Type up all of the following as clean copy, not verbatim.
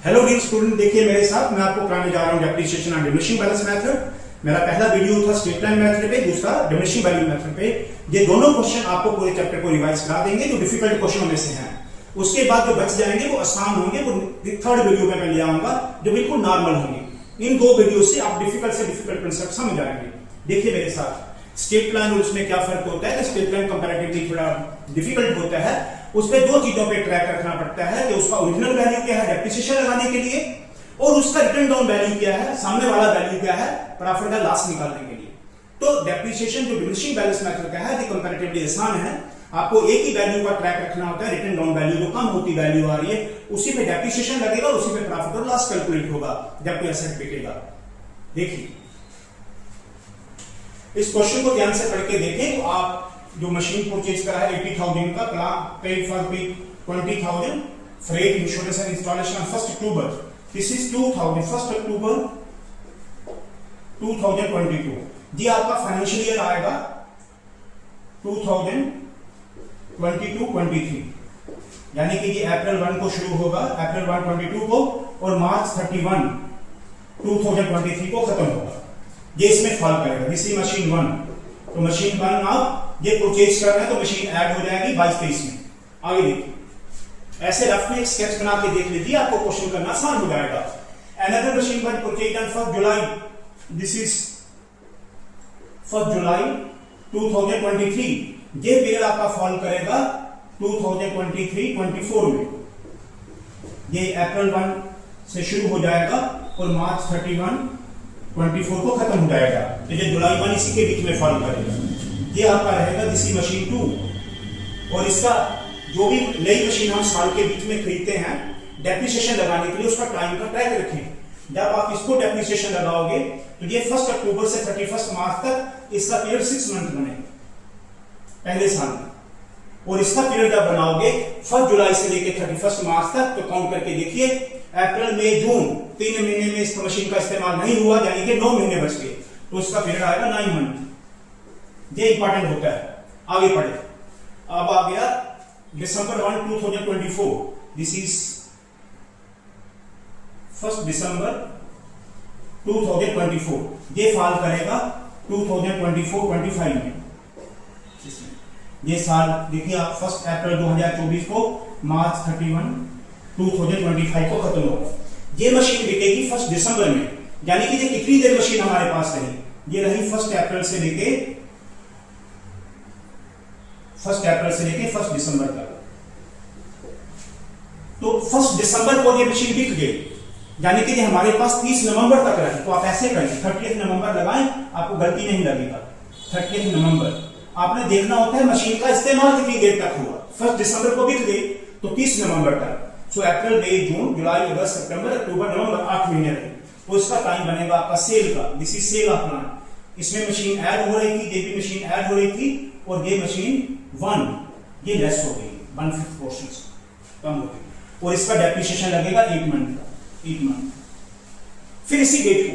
Hello dear student, देखिए मेरे साथ मैं आपको कराने जा रहा हूं depreciation and diminishing balance method. मेरा पहला वीडियो था स्ट्रेट लाइन मेथड पे, दूसरा डिमिनिशिंग वैल्यू मेथड पे। ये दोनों क्वेश्चन आपको पूरे चैप्टर को रिवाइज करा देंगे जो डिफिकल्ट क्वेश्चनों में से हैं। उसके बाद जो बच जाएंगे वो आसान होंगे, वो थर्ड वीडियो में मैं ले आऊंगा जो बिल्कुल नॉर्मल होंगे। इन दो वीडियो से आप डिफिकल्ट से डिफिकल्ट कंसेप्ट समझ जाएंगे। देखिए मेरे साथ स्ट्रेट लाइन और उसमें क्या फर्क होता है। स्ट्रेट लाइन कंपैरेटिवली थोड़ा डिफिकल्ट होता है। उसमें दो चीजों पे ट्रैक रखना पड़ता है कि उसका ओरिजिनल वैल्यू क्या है डेप्रिसिएशन लगाने के लिए, और उसका रिटर्न डाउन वैल्यू क्या है, सामने वाला वैल्यू क्या है प्रॉफिट का लॉस निकालने के लिए। तो डेप्रिसिएशन जो डिमिनिशिंग बैलेंस मेथड का है, ये कंपैरेटिवली आसान है। आपको एक ही वैल्यू का ट्रैक रखना होता है, रिटर्न डाउन वैल्यू जो कम होती वैल्यू आ रही है उसी पे डेप्रिसिएशन लगेगा, उसी पे प्रॉफिट और लॉस कैलकुलेट होगा जब कोई एसेट बिकेगा। देखिए इस क्वेश्चन को ध्यान से पढ़ के देखें तो आप जो मशीन परचेज करा है 80,000 का, paid for 20,000, freight insurance and installation on 1 October, this is 1 अक्टूबर 2022। जी आपका फाइनेंशियल ईयर आएगा 2022-23, यानी कि ये अप्रैल 1 को शुरू होगा, अप्रैल 1 22 को, और मार्च 31 2023 को खत्म होगा। ये इसमें फॉल करेगा। This is machine 1। तो मशीन 1 आप ये परचेज कर रहे हैं तो मशीन ऐड हो जाएगी 22-23 में। आगे देखिए ऐसे रफ में एक स्केच बना के देख लीजिए, आपको क्वेश्चन करना आसान हो जाएगा। Another machine one purchase on 1 July, this is 1 जुलाई 2023। ये पीरियड आपका फॉल करेगा 2023-24 में। ये अप्रैल 1 से शुरू हो जाएगा और मार्च 31-24 को खत्म हो जाएगा। तो ये जुलाई 1 इसी के बीच में फॉल करेगा। ये आपका रहेगा दिस इज मशीन 2। और इसका जो भी नई मशीन हम साल के बीच में खरीदते हैं डेप्रिसिएशन लगाने के लिए उसका टाइम का ट्रैक रखें। जब आप इसको डेप्रिसिएशन लगाओगे तो ये 1 अक्टूबर से 31 मार्च तक इसका पीरियड 6 मंथ बनेगा पहले साल में, और इसका पीरियड जब बनाओगे 1 जुलाई से लेकर 31 मार्च तक, तो काउंट करके देखिए अप्रैल मई जून 3 महीने में इस मशीन का इस्तेमाल नहीं हुआ, यानी कि 9 महीने बच गए, तो इसका पीरियड आएगा 9 मंथ। ये इंपॉर्टेंट होता है। आगे पढ़े। अब आ गया दिसंबर 1 2024, दिस इज 1 दिसंबर 2024। ये फॉल करेगा 2024-25 में। ये साल देखिए आप 1 अप्रैल 2024 को मार्च 31 2025 को खत्म होगा। ये मशीन बिकेगी 1 दिसंबर में, यानी कि ये कितनी देर मशीन हमारे पास रही, ये रही 1 अप्रैल से लेके 1 दिसंबर तक। तो 1 दिसंबर को ये मशीन बिक गई, यानी कि ये हमारे पास 30 नवंबर तक रही। तो आप ऐसे करें 30 नवंबर लगाएं, आपको गलती नहीं लगेगा। 30 नवंबर आपने देखना होता है मशीन का इस्तेमाल कितनी देर तक हुआ। 1 दिसंबर को बिक गई तो 30 नवंबर तक, सो अप्रैल मई जून जुलाई अगस्त सितंबर अक्टूबर नवंबर 8 महीने रहे। तो इसका टाइम बनेगा आपका सेल का, this is cell of plant. इसमें मशीन ऐड हो रही थी, ये भी मशीन ऐड हो रही थी, और ये मशीन 1 ये लेस हो गई, 1/5 पोर्शन कम हो गई, और इसका डेप्रिसिएशन लगेगा 8 मंथ का, 8 मंथ। फिर इसी डेट को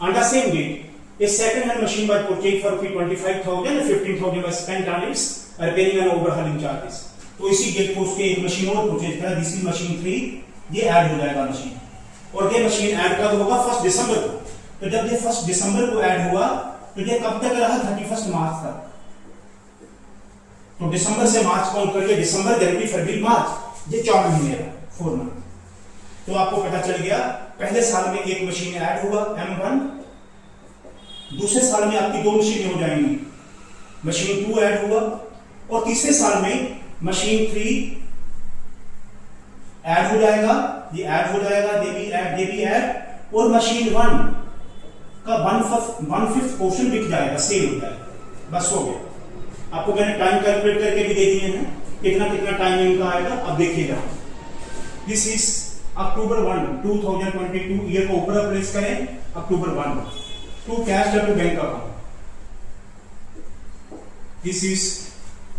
on the same date a second hand machine was purchased for 25,000 and 15,000 was spent on its repairing and overhauling charges। तो इसी डेट को उसके एक मशीन और परचेज करा, दिस इज मशीन 3। ये ऐड हो जाएगा मशीन, और ये मशीन ऐड कब होगा 1 दिसंबर को। तो जब ये 1 दिसंबर को ऐड हुआ तो ये कब तक रहा 31 मार्च तक। तो दिसंबर से मार्च काउंट करके दिसंबर जनवरी फरवरी मार्च, ये 4 महीने रहा, 4 मंथ। तो आपको पता चल गया पहले साल में एक मशीन ऐड हुआ M1, दूसरे साल में आपकी 2 मशीनें हो जाएंगी, मशीन 2 ऐड हुआ, और तीसरे साल में मशीन 3 ऐड हो जाएगा, ये ऐड हो जाएगा, ये भी ऐड, और मशीन 1 का 1/5 पोर्शन बिक जाएगा, सेल हो जाएगा, बस हो गया। आपको मैंने टाइम कैलकुलेट करके भी दे दिए हैं, कितना कितना टाइम इनका आएगा। अब देखिएगा दिस इज अक्टूबर 1 2022, ईयर को ऊपर प्लेस करें, October 1 to cash to bank account. This is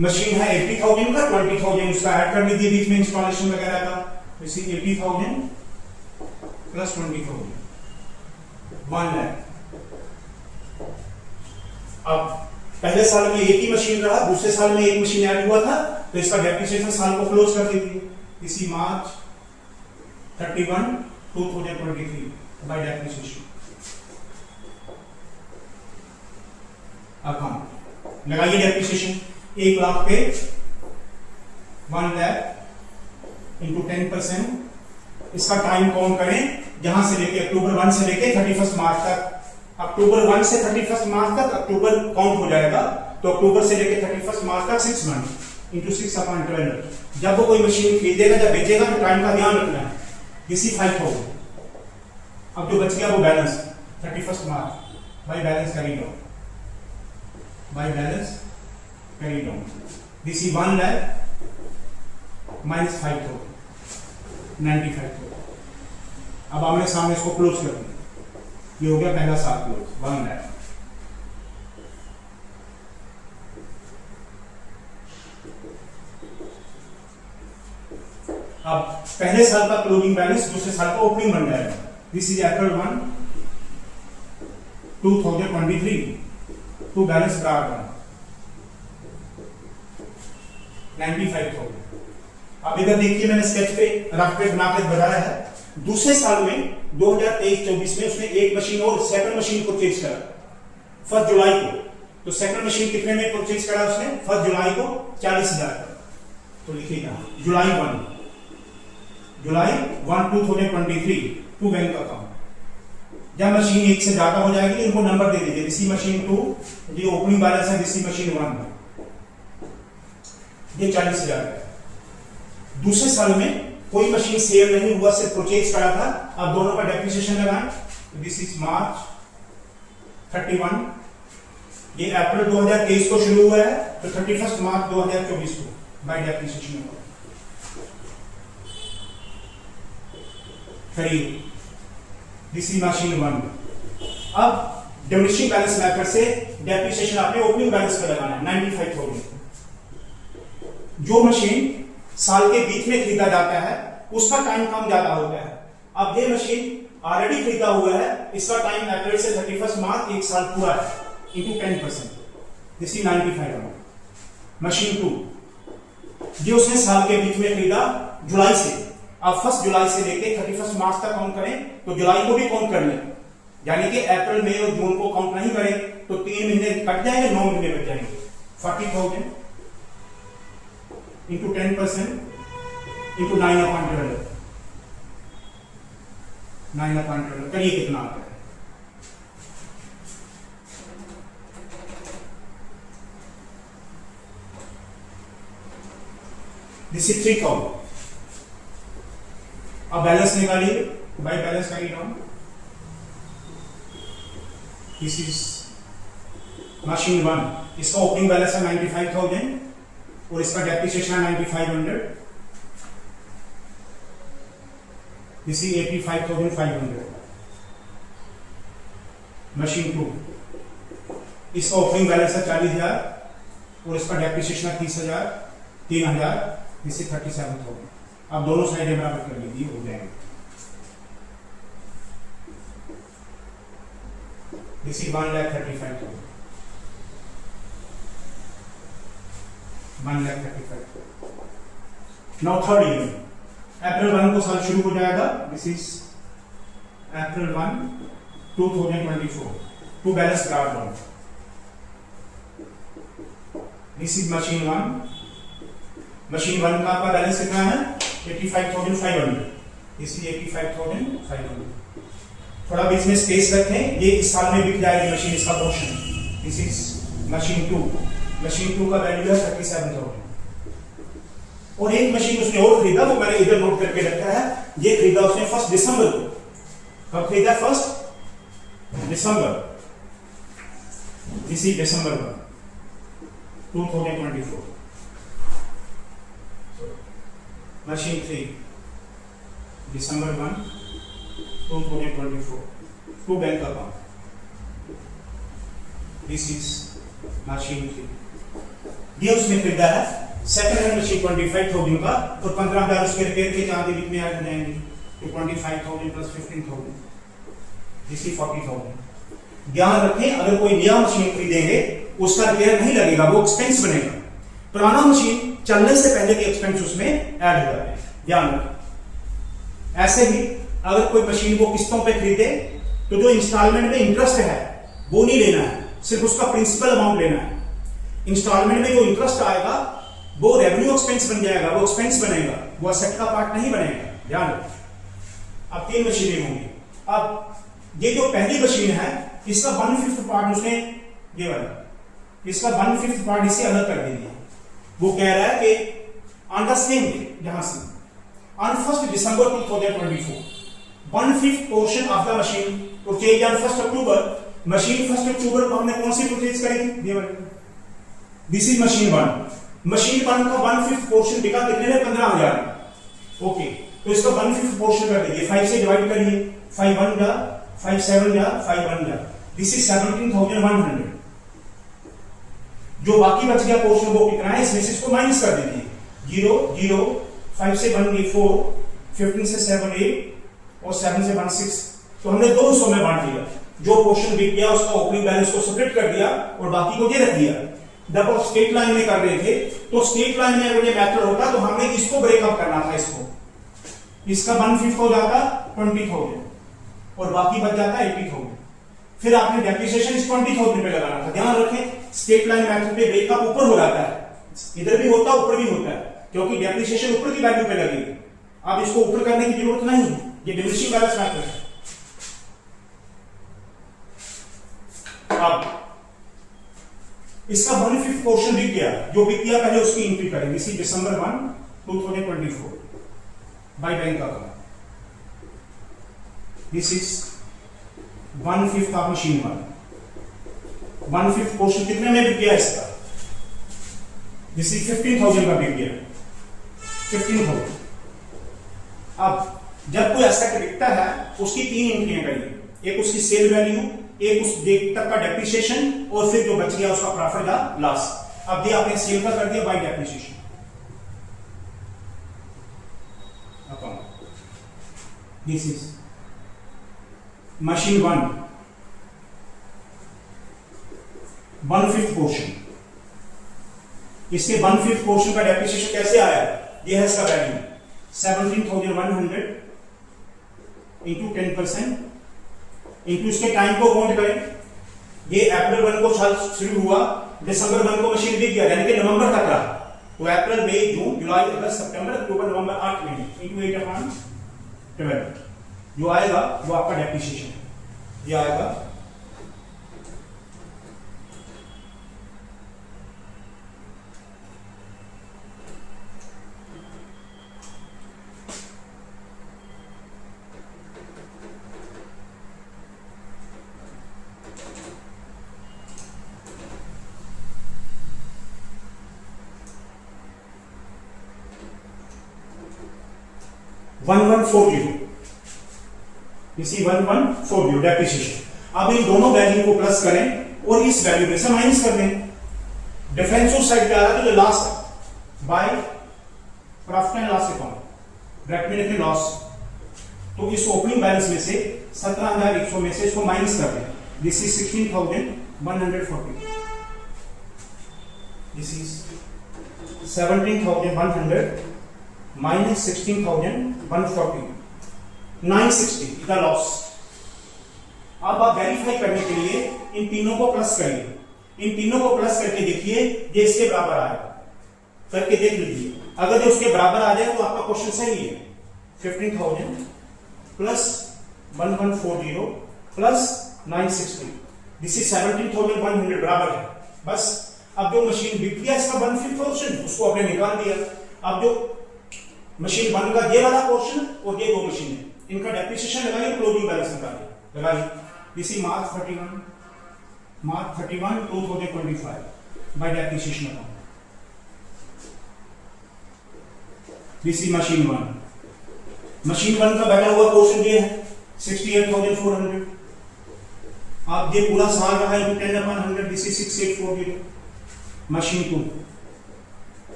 machine है 80,000 का, 20,000 उसका ऐड कर लीजिए बीच में इंस्टॉलेशन वगैरह का, तो इसी 80,000 प्लस 20,000 1 लाख। अब पहले साल में एक ही मशीन रहा, दूसरे साल में एक मशीन ऐड हुआ था, तो इसका डेप्रिसिएशन साल को क्लोज कर दीजिए। इसी मार्च 31 2023 by depreciation अकाउंट लगाइए डेप्रिसिएशन 1 लाख पे 1 लाख इंटू 10%। इसका टाइम काउंट करें जहां से लेके अक्टूबर 1 से लेके 31 मार्च तक। अक्टूबर 1 से 31 मार्च तक अक्टूबर काउंट हो जाएगा, तो अक्टूबर से लेके 31 मार्च तक 6 मंथ इंटू 6 अपॉन 12। जब वो कोई मशीन खरीदेगा या बेचेगा तो टाइम का ध्यान रखना है। इसी 5 होगा। अब जो बच गया वो balance 31 March by balance carry down, by balance carry down. This is 1 lakh minus 5 होगा 95 होगा। अब आमने सामने इसको क्लोज कर दें। ये हो गया पहला साल क्लोज 1 लाख। अब पहले साल का क्लोजिंग बैलेंस दूसरे साल का ओपनिंग बन जाएगा। This is April 1 2023 to balance card 95 होगा। अब इधर देखिए मैंने स्केच पे रफ पे बना के बताया है। दूसरे साल में 2023-24 में उसने एक मशीन और सेकंड मशीन परचेज करा 1 जुलाई को। तो सेकंड मशीन कितने में परचेज करा उसने? 1 जुलाई को 40,000 का। तो लिखिएगा जुलाई 1 2023 टू बैंक अकाउंट। जब मशीन 1 से ज्यादा हो जाएगी तो इनको नंबर दे दीजिए। दिस मशीन 2 ये ओपनिंग बैलेंस है, दिस मशीन 1 ये 40,000 है। दूसरे साल में कोई मशीन सेल नहीं हुआ, सिर्फ परचेज करा था। अब दोनों का डेप्रिसिएशन लगाएं। दिस इज मार्च 31, ये अप्रैल 2023 को शुरू हुआ है तो 31 मार्च 2024 को बाय डेप्रिसिएशन होगा। This is machine 1। अब डिमिनिशिंग बैलेंस मेथड से डेप्रिसिएशन आपने ओपनिंग बैलेंस पर लगाना है 95,000। जो मशीन साल के बीच में खरीदा जाता है उसका टाइम कम ज्यादा होता है। अब ये मशीन ऑलरेडी खरीदा हुआ है, इसका टाइम अप्रैल से 31 मार्च 1 साल पूरा है इंटू 10%। This is 95,000। मशीन 2 जो उसने साल के बीच में खरीदा जुलाई से। अब 1 जुलाई से लेके 31 मार्च तक काउंट करें तो जुलाई को भी काउंट कर लें, यानी कि अप्रैल मई और जून को काउंट नहीं करें तो 3 महीने कट जाएंगे, 9 महीने बच जाएंगे। 40,000 इंटू 10% इंटू 9/12 9/12 करिए कितना आता है? This is 3,000। अब बैलेंस निकालिए by balance carry down. This is machine 1, इसका ओपनिंग बैलेंस है 95,000 और इसका डेप्रिसिएशन है 9,500। This is 85,500। मशीन 2 इसका ओपनिंग बैलेंस है 40,000 और इसका डेप्रिसिएशन है 30,000 3,000। This is 37,000। अब दोनों साइडें बराबर कर लीजिए, हो जाएंगे। This is 1,35,000 1,35,000। Now third year April 1 को साल शुरू हो जाएगा। This is April 1 2024 to balance card 1। This is machine 1। Machine 1 का आपका बैलेंस कितना है? 85,500। This is 85,500। थोड़ा बीच में स्पेस रखें, ये इस साल में बिक जाएगी मशीन, इसका portion. This is machine 2। Machine 2 का वैल्यू है 37,000। और एक मशीन उसने और खरीदा, वो मैंने इधर नोट करके रखा है। ये खरीदा उसने 1 दिसंबर को। कब खरीदा? 1 दिसंबर। This is December 2024। Machine 3 December 1 2024 to bank account. This is machine 3। ये उसने खरीदा है सेकंड हैंड मशीन 25,000 का और 15,000 उसके रिपेयर के चार्ज बीच में ऐड हो जाएंगे तो 25,000 प्लस 15,000 दिस इज 40,000। ध्यान रखें, अगर कोई नया मशीन खरीदेंगे उसका रिपेयर नहीं लगेगा, वो एक्सपेंस बनेगा। पुराना मशीन चलने से पहले के एक्सपेंस उसमें ऐड हो जाते हैं, ध्यान रखें। ऐसे ही अगर कोई मशीन को किस्तों पे खरीदे तो जो इंस्टॉलमेंट में इंटरेस्ट है वो नहीं लेना है, सिर्फ उसका प्रिंसिपल अमाउंट लेना है। इंस्टॉलमेंट में जो इंटरेस्ट आएगा वो रेवेन्यू एक्सपेंस बन जाएगा, वो एक्सपेंस बनेगा, वो असेट का पार्ट नहीं बनेगा। ध्यान रखिए। अब 3 मशीनें होंगी। अब ये जो पहली मशीन है इसका 1/5 पार्ट उसने ये वाला, इसका 1/5 पार्ट इसे अलग कर देंगे। वो कह रहा है कि ऑन द सेम डे, जहां से on 1 December 2024 1/5 portion of the machine purchase on 1 October। Machine 1 अक्टूबर को हमने कौन सी परचेज करी थी? ये वाली। This is machine 1। मशीन 1 का 1/5 पोर्शन बिका कितने में? 15,000। ओके, तो इसका 1/5 पोर्शन कर दीजिए, 5 से डिवाइड करिए, 5 1 जा, 5 7 जा, 5 1 जा, दिस इज 17,100। जो बाकी बच गया पोर्शन वो कितना है? इसमें से इसको माइनस कर दीजिए, 0 0, 5 से 1 गई 4, 15 से 7 8 और 7 से 1 6। तो हमने 2 हिस्सों में बांट दिया। जो पोर्शन बिक गया उसका ओपनिंग बैलेंस को सेपरेट कर दिया और बाकी को ये रख दिया। जब आप स्ट्रेट लाइन में कर रहे थे तो स्ट्रेट लाइन में अगर ये मेथड होता तो हमने इसको ब्रेकअप करना था। इसका 1/5 हो जाता 20,000 और बाकी बच जाता 80,000। फिर आपने डेप्रिसिएशन इस 20,000 पे लगाना था। ध्यान रखें, स्ट्रेट लाइन मेथड पे ब्रेकअप ऊपर हो जाता है, इधर भी होता ऊपर भी होता है, क्योंकि डेप्रिसिएशन ऊपर की वैल्यू पे लगेगी। अब इसको ऊपर करने की जरूरत नहीं है, ये डिमिनिशिंग बैलेंस मेथड है। अब इसका 1/5 पोर्शन बिक गया, जो बिक गया पहले उसकी एंट्री करेंगे। इसी December 1, 2024 by bank account. This is 1/5 of machine 1। 1/5 portion कितने में बिक गया इसका? दिस इज 15,000 का बिक गया, 15,000। अब जब कोई एसेट बिकता है उसकी 3 एंट्रियां करिए, एक उसकी सेल वैल्यू, एक उस डेट तक का डेप्रिसिएशन और फिर जो बच गया उसका प्रॉफिट या लॉस। अब ये आपने सेल का कर दिया bye depreciation account. This is machine 1 1/5 portion. इसके 1/5 पोर्शन का डेप्रिसिएशन कैसे आया? ये है इसका वैल्यू 17,100 इंटू 10% इंटू इसके टाइम को काउंट करें। ये अप्रैल 1 को साल शुरू हुआ, दिसंबर 1 को मशीन बिक गया, यानी कि नवंबर तक रहा। तो अप्रैल मई जून जुलाई अगस्त सितंबर अक्टूबर नवंबर 8 महीने इंटू 8/12 जो आएगा वो आपका डेप्रिसिएशन है। ये आएगा 1140। इसी 1140 डेप्रिसिएशन। अब इन दोनों वैल्यू को प्लस करें और इस वैल्यू में से माइनस कर दें। डिफरेंस उस साइड पे आ रहा है तो लॉस है by profit and loss account, bracket में लिखें लॉस। तो इस ओपनिंग बैलेंस में से 17,100 में से इसको माइनस कर दें। This is 16,140, this is 17,100 minus 16,140, 960 the loss. अब आप वेरीफाई करने के लिए इन तीनों को प्लस करिए। इन तीनों को प्लस करके देखिए ये इसके बराबर आएगा, करके देख लीजिए। अगर ये उसके बराबर आ जाए तो आपका क्वेश्चन सही है। 15,000 प्लस 1140 प्लस 960, दिस इज 17,100 बराबर है। बस अब जो मशीन बिक गया इसका 1/5 पोर्शन उसको आपने निकाल दिया। अब जो मशीन 1 का ये वाला पोर्शन और ये 2 मशीन है, इनका डेप्रिसिएशन लगाइए, क्लोजिंग बैलेंस निकालिए, लगाइए। This is March 31 2025 bye depreciation account. This is machine 1। Machine 1 का बचा हुआ पोर्शन ये है 68,400। आप ये पूरा साल रहा है 10/100, दिस इज 6840। मशीन 2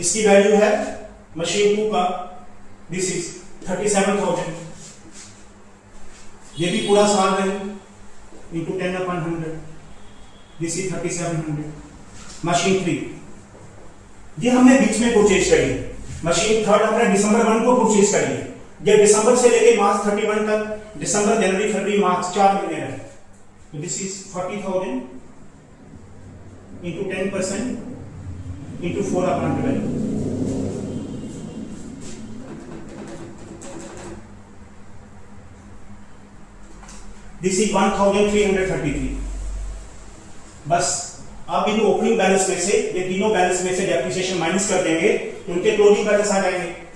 इसकी वैल्यू है मशीन 2 का, दिस इज 37,000। ये भी पूरा साल है इंटू 10/100, दिस इज 3700। मशीन 3 ये हमने बीच में परचेज करी है। मशीन 3 हमने दिसंबर 1 को परचेज करी है, ये दिसंबर से लेके मार्च 31 तक, दिसंबर जनवरी फरवरी मार्च 4 महीने रहे, तो this is 40,000 into 10% into 4/12. This is 1,333. बस आप इन ओपनिंग बैलेंस में से, ये तीनों बैलेंस में से डेप्रिसिएशन माइनस कर देंगे तो उनके क्लोजिंग बैलेंस आ जाएंगे।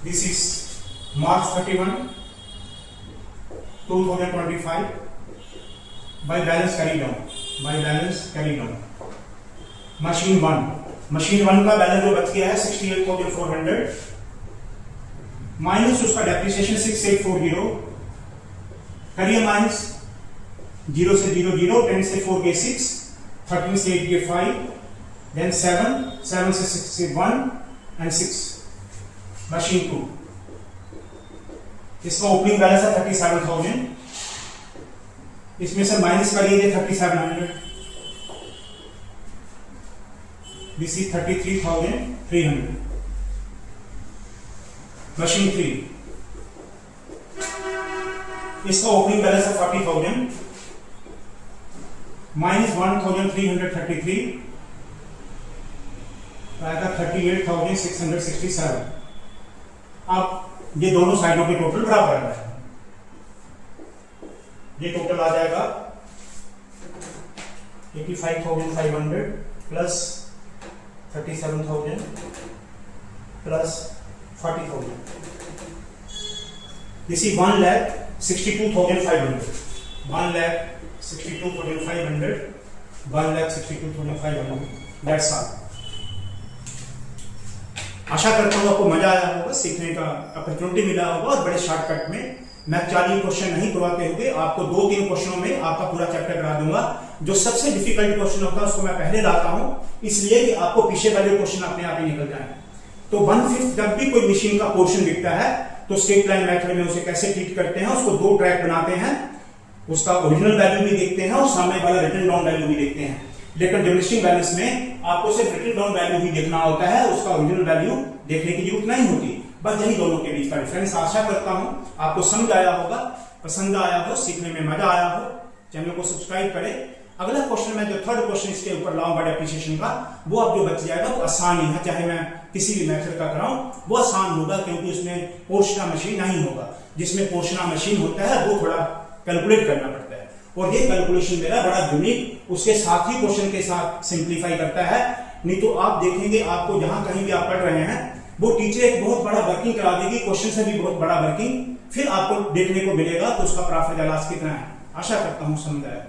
This is March 31, 2025 by balance carried down, by balance carried down. Machine 1 का बैलेंस जो बच गया है 68,400 माइनस उसका डेप्रिसिएशन 6840, करिए माइनस 0 से 0 0, 10 से 4 गए 6, 13 से 8 गए 5, then 7 से 6 से 1 and 6. मशीन 2 इसका ओपनिंग बैलेंस है 37,000, इसमें से माइनस करिए 3,700, दिस इज 33,300. मशीन 3 इसका ओपनिंग बैलेंस है 40,000 माइनस 1,333 आएगा 38,667. अब ये दोनों साइडों के टोटल बराबर है, ये टोटल आ जाएगा 85,500 plus 37,000 plus 40,000. This is 1,62,500. 1,62,500. 1,62,500. That's all. आशा करता हूँ आपको मजा आया होगा, सीखने का अपॉर्चुनिटी मिला होगा और बड़े शॉर्टकट में मैं 40 क्वेश्चन नहीं करवाते हुए आपको 2-3 क्वेश्चनों में आपका पूरा चैप्टर करा दूंगा. जो सबसे डिफिकल्ट क्वेश्चन होता है उसको मैं पहले लाता हूं, इसलिए कि आपको पीछे वाले क्वेश्चन अपने आप ही निकल जाए. तो 1/5 जब भी कोई मशीन का पोर्शन दिखता है तो स्ट्रेट लाइन मेथड में उसे कैसे ट्रीट करते हैं, उसको 2 ट्रैक बनाते हैं, उसका ओरिजिनल वैल्यू भी देखते हैं और सामने वाला रिटन डाउन वैल्यू भी देखते हैं. लेकिन डिमिनिशिंग बैलेंस में आपको सिर्फ रिटन डाउन वैल्यू ही देखना होता है, उसका ओरिजिनल वैल्यू देखने की जरूरत नहीं होती. बस यही दोनों के बीच का डिफरेंस. आशा करता हूं आपको समझ आया होगा, पसंद आया हो, सीखने में मजा आया हो. चैनल को सब्सक्राइब करें. अगला क्वेश्चन मैं जो थर्ड क्वेश्चन इसके ऊपर लाऊंगा डेप्रिसिएशन का, वो अब जो बच जाएगा वो आसान ही है, चाहे मैं किसी भी मेथड का कराऊं वो आसान होगा, क्योंकि उसमें पोर्शना मशीन नहीं होगा. जिसमें पोर्शना मशीन होता है वो थोड़ा कैलकुलेट करना पड़ता है, और ये कैलकुलेशन मेरा बड़ा यूनिक उसके साथ ही क्वेश्चन के साथ सिंप्लीफाई करता है. नहीं तो आप देखेंगे आपको जहां कहीं भी आप पढ़ रहे हैं वो टीचर एक बहुत बड़ा वर्किंग करा देगी, क्वेश्चन से भी बहुत बड़ा वर्किंग, फिर आपको देखने को मिलेगा तो उसका प्रॉफिट लॉस कितना है. आशा करता हूं समझ आया.